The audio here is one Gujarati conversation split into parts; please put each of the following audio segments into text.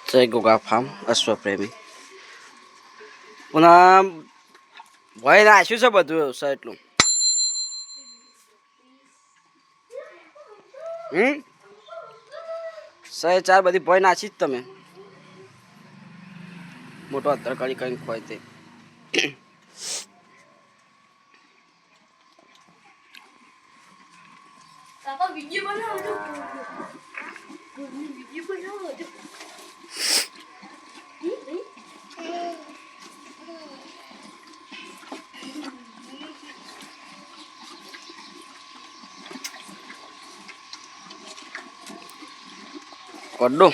જય ગોગા ફાર્મ અશ્વપ્રેમી પુના ભાઈ નાખ્યું છે બધું વ્યવસાય એટલું સહે ચાર બધી ભોય નાખી જ તમે મોટો અત્તર કરી કઈ ખોય તે વિડિયો બનાવો તો કડો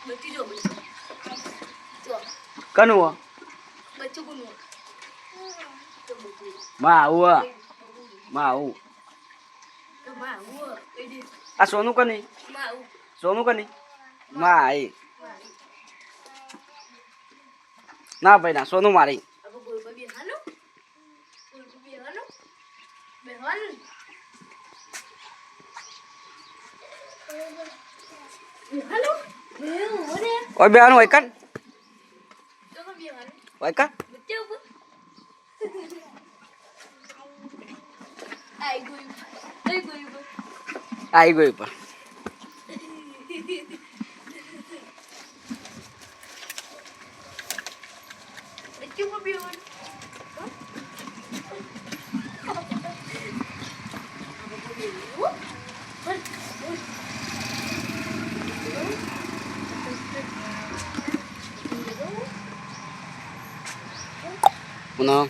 બચ્ચી જો કનું બચ્ચું કોનું માં આવું તો માં હું એડી આ સોનું કની માં હું સોનું કની માં આઈ ના ભાઈ ના સોનું મારી અબો ગોલ પર બેહાનો બેહાન બેહાનો ઓરે ઓય બેન હોય કન તો બેહાન હોય કન બચ્ચે ઉપર આઈ ગઈ પર બચ્ચે ઉપર બેહાન પુના